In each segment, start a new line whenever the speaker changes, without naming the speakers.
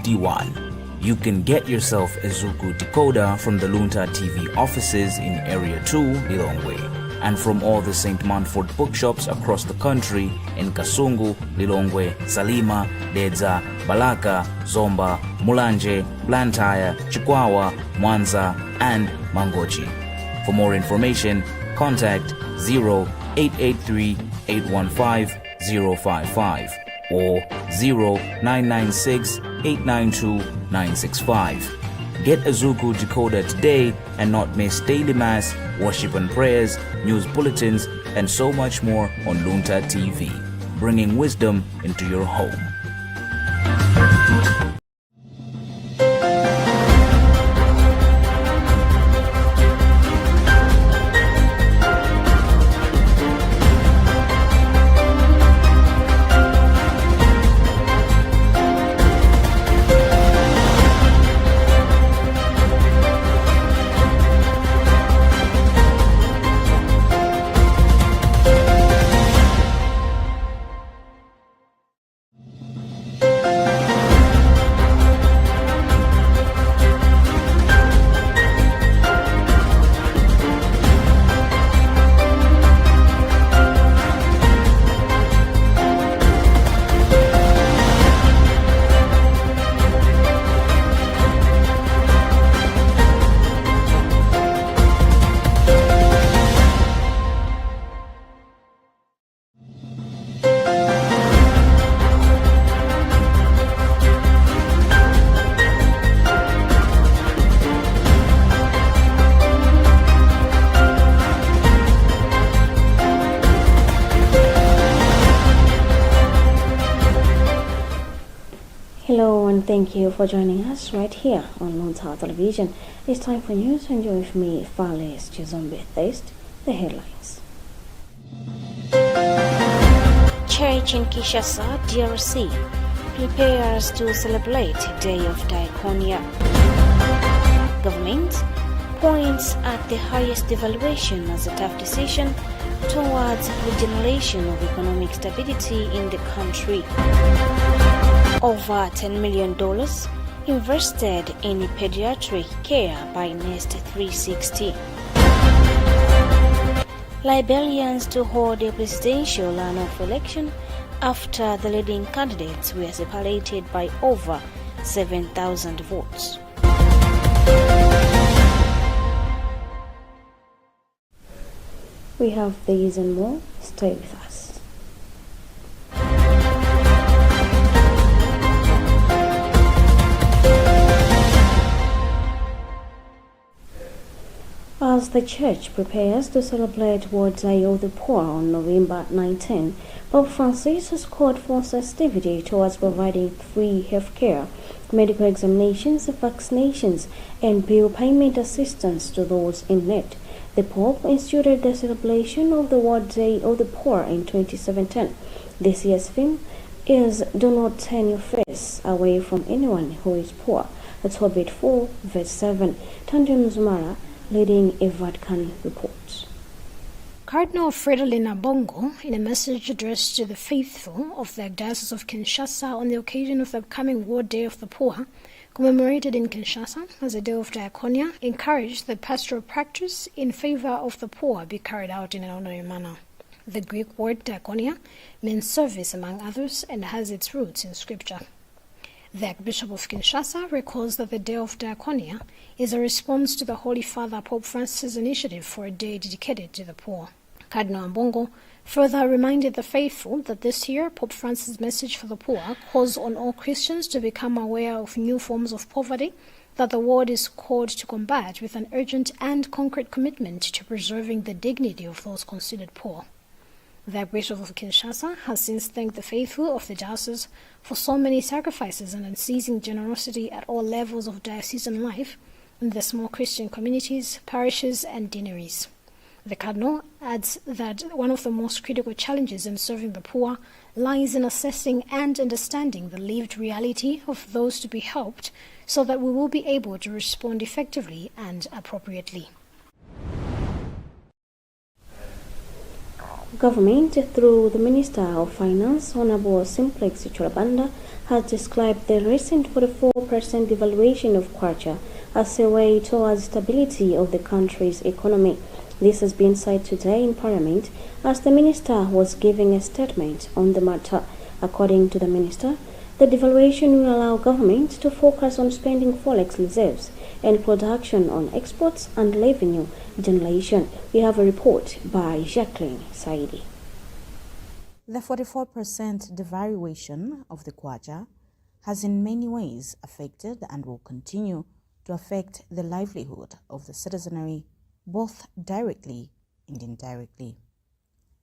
You can get yourself a Zuku decoder from the Luntha TV offices in Area 2, Lilongwe, and from all the St. Manford bookshops across the country in Kasungu, Lilongwe, Salima, Dedza, Balaka, Zomba, Mulanje, Blantyre, Chikwawa, Mwanza, and Mangochi. For more information, contact 0883 815 055 or 0996 892 965. Get a Zuku decoder today and not miss daily mass, worship and prayers, news bulletins, and so much more on Luntha TV, bringing wisdom into your home.
Hello and thank you for joining us right here on Luntha Television. It's time for news and join with me, Fales Chizombe Thirst, the headlines. Church in Kinshasa, DRC, prepares to celebrate Day of Diaconia. Government points at the highest devaluation as a tough decision towards regeneration of economic stability in the country. Over $10 million invested in pediatric care by Nest 360. Liberians to hold a presidential runoff election after the leading candidates were separated by over 7,000 votes. We have these and more. Stay with us. As the Church prepares to celebrate World Day of the Poor on November 19, Pope Francis has called for sensitivity towards providing free health care, medical examinations, vaccinations, and bill payment assistance to those in need. The Pope instituted the celebration of the World Day of the Poor in 2017. This year's theme is "Do not turn your face away from anyone who is poor." That's Obit 4, verse 7. Tandion Zumara, leading a Vatican report.
Cardinal Fridolin Ambongo, in a message addressed to the faithful of the Diocese of Kinshasa on the occasion of the upcoming World Day of the Poor, commemorated in Kinshasa as a Day of Diaconia, encouraged that pastoral practice in favor of the poor be carried out in an honorary manner. The Greek word diaconia means service, among others, and has its roots in Scripture. The Archbishop of Kinshasa recalls that the Day of Diaconia is a response to the Holy Father Pope Francis' initiative for a day dedicated to the poor. Cardinal Ambongo further reminded the faithful that this year Pope Francis' message for the poor calls on all Christians to become aware of new forms of poverty that the world is called to combat with an urgent and concrete commitment to preserving the dignity of those considered poor. The Archbishop of Kinshasa has since thanked the faithful of the diocese for so many sacrifices and unceasing generosity at all levels of diocesan life in the small Christian communities, parishes, and deaneries. The Cardinal adds that one of the most critical challenges in serving the poor lies in assessing and understanding the lived reality of those to be helped so that we will be able to respond effectively and appropriately.
Government, through the Minister of Finance, Honorable Simplex Chulabanda, has described the recent 44% devaluation of kwacha as a way towards stability of the country's economy. This has been said today in Parliament as the minister was giving a statement on the matter. According to the minister, the devaluation will allow government to focus on spending forex reserves and production on exports and revenue generation. We have a report by Jacqueline Saidi.
The 44% devaluation of the kwacha has in many ways affected and will continue to affect the livelihood of the citizenry, both directly and indirectly.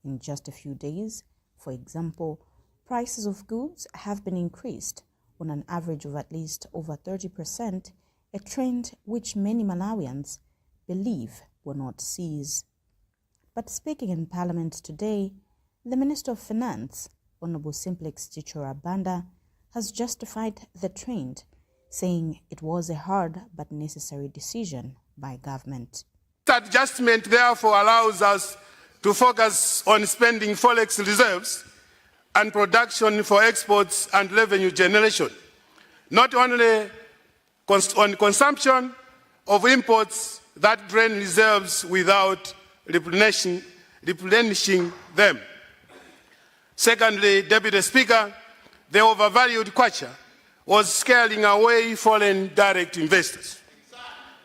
In just a few days, for example, prices of goods have been increased on an average of at least over 30%, a trend which many Malawians believe will not cease. But speaking in Parliament today, the Minister of Finance, Honorable Simplex Chichora Banda, has justified the trend, saying it was a hard but necessary decision by government.
This adjustment therefore allows us to focus on spending forex reserves and production for exports and revenue generation, not only on consumption of imports that drain reserves without replenishing them. Secondly, Deputy Speaker, the overvalued kwacha was scaling away foreign direct investors.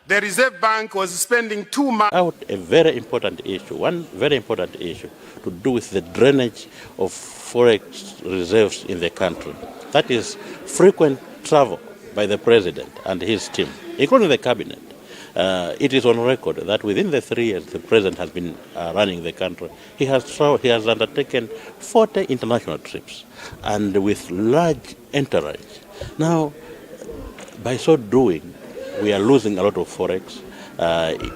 The Reserve Bank was spending too much.
Out a very important issue, one very important issue to do with the drainage of forex reserves in the country. That is frequent travel by the President and his team, including the Cabinet. It is on record that within the 3 years the President has been running the country, he has undertaken 40 international trips and with large entourage. Now, by so doing, we are losing a lot of forex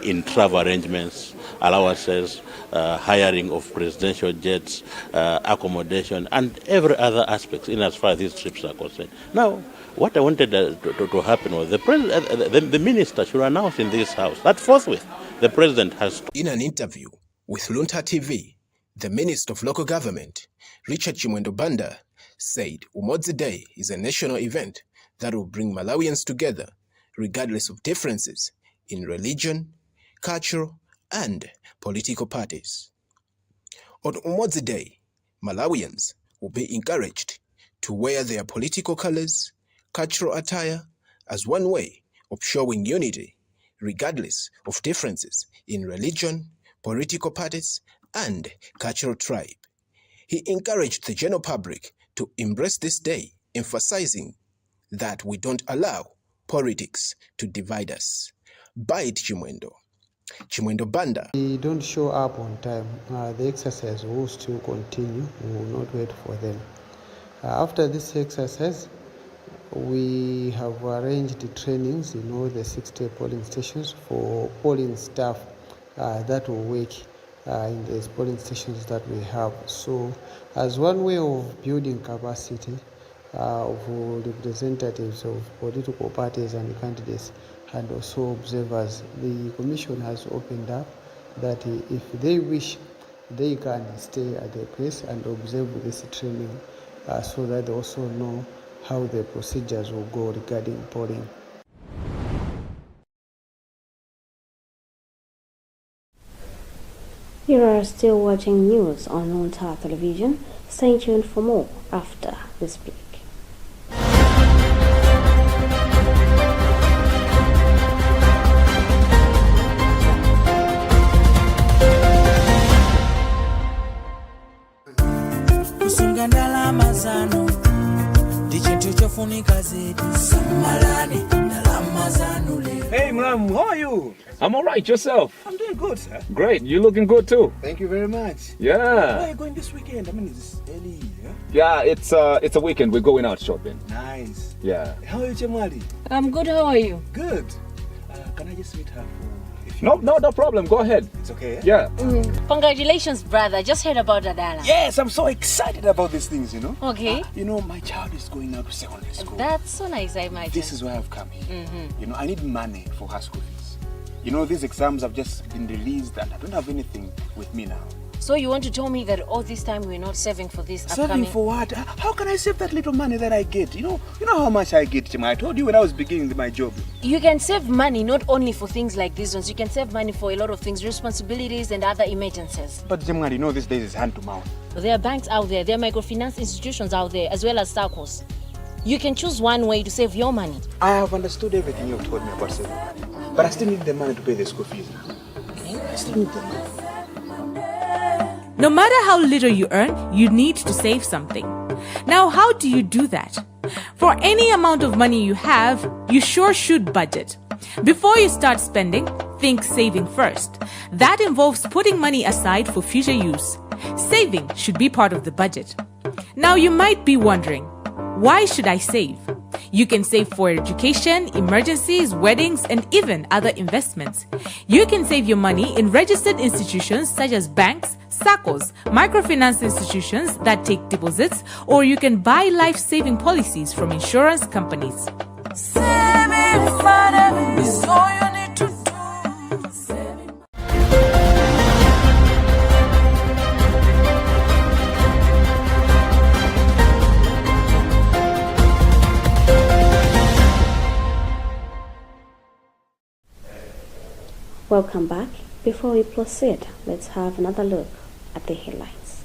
in travel arrangements, allowances, hiring of presidential jets, accommodation, and every other aspect in as far as these trips are concerned. Now, what I wanted to happen was the minister should announce in this house that forthwith the president has.
In an interview with Luntha TV, the Minister of Local Government, Richard Chimwendo Banda, said Umodzi Day is a national event that will bring Malawians together regardless of differences in religion, cultural, and political parties. On Umodzi Day, Malawians will be encouraged to wear their political colors, cultural attire, as one way of showing unity, regardless of differences in religion, political parties, and cultural tribe. He encouraged the general public to embrace this day, emphasizing that we don't allow politics to divide us. By Chimwendo Banda.
We don't show up on time. The exercise will still continue. We will not wait for them. After this exercise, we have arranged trainings in all the 60 polling stations for polling staff that will work in the polling stations that we have. So, as one way of building capacity of representatives of political parties and candidates and also observers, the Commission has opened up that if they wish, they can stay at the place and observe this training so that they also know how the procedures will go regarding polling.
You are still watching news on Luntha Television. Stay tuned for more after this break.
Hey, Mlam, how are you?
I'm all right. Yourself?
I'm doing good, sir.
Great. You're looking good too.
Thank you very much.
Yeah.
Where are you going this weekend? I mean, it's early, yeah?
Yeah, it's a weekend. We're going out shopping.
Nice.
Yeah.
How are you, Jamali?
I'm good. How are you?
Good. Can I just meet her for a few
No problem. Go ahead.
It's okay,
yeah?
Congratulations, brother. Just heard about Adala.
Yes, I'm so excited about these things, you know.
Okay.
You know, my child is going out to secondary school.
That's so nice, I imagine.
This is why I've come here. You know, I need money for her school fees. You know, these exams have just been released and I don't have anything with me now.
So you want to tell me that all this time we're not saving for this upcoming...
Saving for what? How can I save that little money that I get? You know how much I get, Chima. I told you when I was beginning my job.
You can save money not only for things like these ones. You can save money for a lot of things, responsibilities and other emergencies.
But Chima, you know these days is hand to mouth.
There are banks out there, there are microfinance institutions out there, as well as SACCOs. You can choose one way to save your money.
I have understood everything you've told me about saving money. But I still need the money to pay the school fees now.
Okay.
I still need the money.
No matter how little you earn, you need to save something. Now, how do you do that? For any amount of money you have, you sure should budget. Before you start spending, think saving first. That involves putting money aside for future use. Saving should be part of the budget. Now, you might be wondering, why should I save? You can save for education, emergencies, weddings, and even other investments. You can save your money in registered institutions such as banks, SACCOs, microfinance institutions that take deposits, or you can buy life-saving policies from insurance companies.
Saving fun is all you need to do.
Welcome back. Before we proceed, let's have another look at the headlines.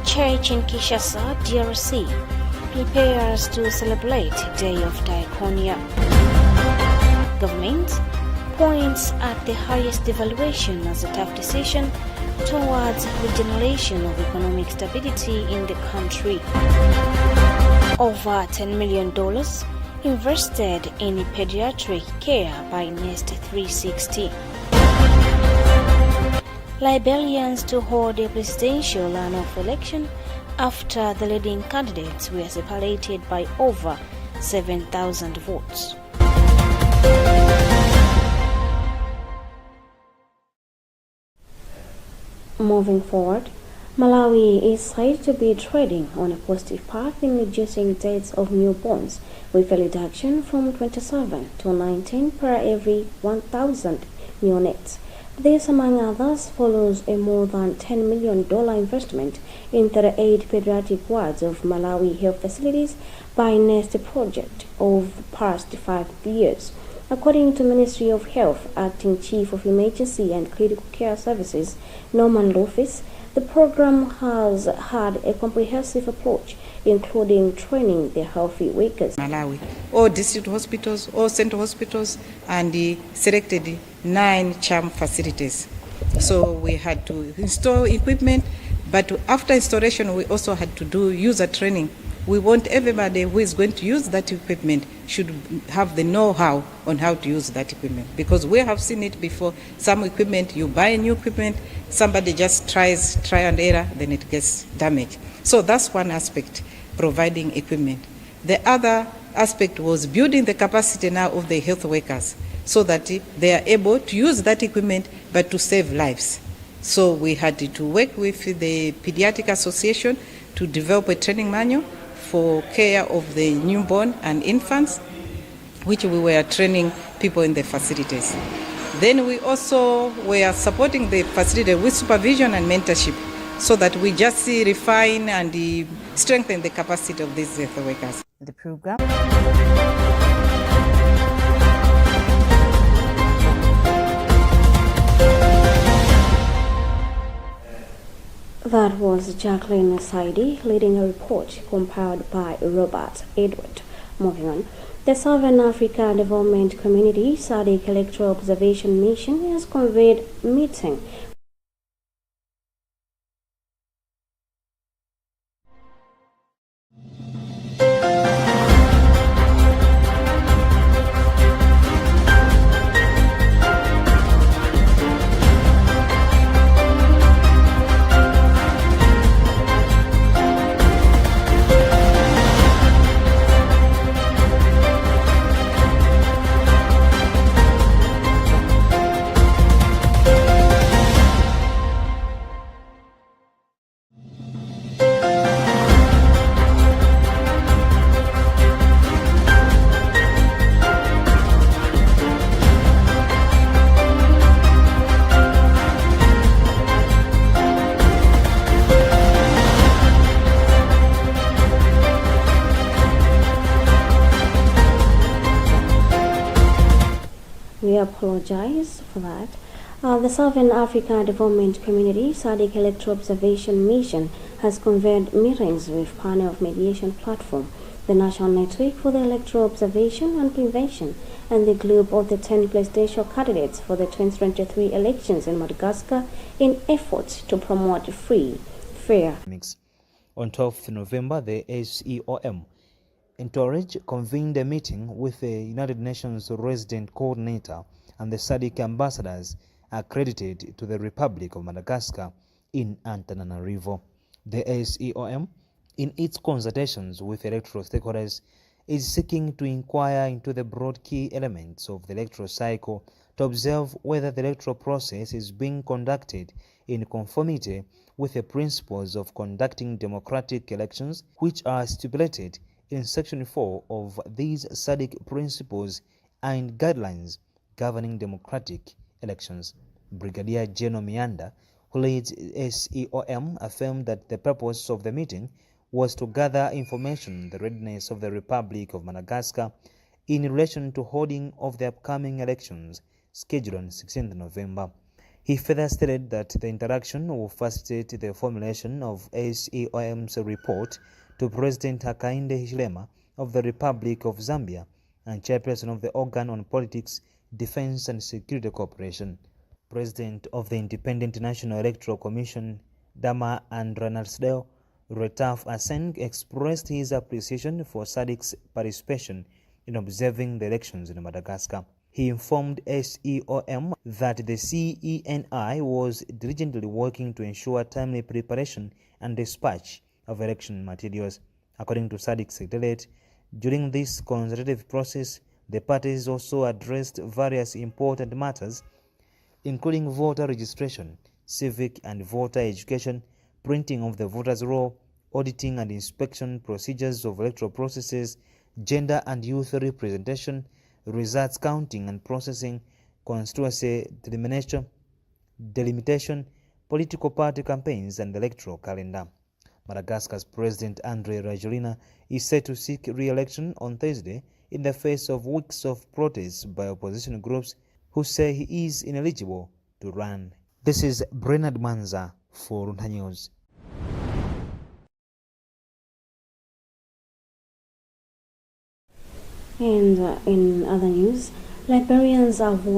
Church in Kinshasa, DRC, prepares to celebrate Day of Diaconia. Government points at the highest devaluation as a tough decision towards regeneration of economic stability in the country. Over $10 million invested in pediatric care by Nest 360. Liberians to hold a presidential runoff election after the leading candidates were separated by over 7,000 votes. Moving forward, Malawi is said to be treading on a positive path in reducing deaths of newborns, with a reduction from 27 to 19 per every 1,000 neonates. This, among others, follows a more than $10 million investment in 38 pediatric wards of Malawi health facilities by Nest project over the past 5 years. According to Ministry of Health Acting Chief of Emergency and Critical Care Services, Norman Lofis, the program has had a comprehensive approach, including training the healthy workers.
Malawi, all district hospitals, all central hospitals, and the selected 9 CHAM facilities. So we had to install equipment, but after installation, we also had to do user training. We want everybody who is going to use that equipment should have the know-how on how to use that equipment, because we have seen it before. Some equipment, you buy new equipment, somebody just try and error, then it gets damaged. So that's one aspect, providing equipment. The other aspect was building the capacity now of the health workers so that they are able to use that equipment but to save lives. So we had to work with the Pediatric Association to develop a training manual for care of the newborn and infants, which we were training people in the facilities. Then we also were supporting the facility with supervision and mentorship so that we just refine and strengthen the capacity of these health workers.
The program.
That was Jacqueline Saidi leading a report compiled by Robert Edward. Moving on, the Southern Africa Development Community SADC Electoral Observation Mission has convened a meeting we apologize for that. The Southern Africa Development Community SADC Electoral Observation Mission has convened meetings with Panel of Mediation Platform, the National Network for the Electoral Observation and Prevention, and the group of the 10 presidential candidates for the 2023 elections in Madagascar in efforts to promote free, fair.
On 12th November, the SEOM Entourage convened a meeting with the United Nations Resident Coordinator and the SADC ambassadors accredited to the Republic of Madagascar in Antananarivo. The SEOM, in its consultations with electoral stakeholders, is seeking to inquire into the broad key elements of the electoral cycle to observe whether the electoral process is being conducted in conformity with the principles of conducting democratic elections, which are stipulated in Section 4 of these SADC principles and guidelines governing democratic elections. Brigadier General Mianda, who leads SEOM, affirmed that the purpose of the meeting was to gather information on the readiness of the Republic of Madagascar in relation to holding of the upcoming elections scheduled on 16th November. He further stated that the interaction will facilitate the formulation of SEOM's report to President Hakainde Hichilema of the Republic of Zambia and chairperson of the Organ on Politics, Defense and Security Cooperation. President of the Independent National Electoral Commission, Dama Andranasdale Retaf Aseng, expressed his appreciation for SADC's participation in observing the elections in Madagascar. He informed SEOM that the CENI was diligently working to ensure timely preparation and dispatch of election materials. According to SADC Secretariat, during this consultative process, the parties also addressed various important matters, including voter registration, civic and voter education, printing of the voters' roll, auditing and inspection procedures of electoral processes, gender and youth representation, results counting and processing, constituency delimitation, political party campaigns, and electoral calendar. Madagascar's President Andre Rajoelina is set to seek re-election on Thursday in the face of weeks of protests by opposition groups who say he is ineligible to run. This is Bernard Manza for Luntha News.
And in other news, Liberians are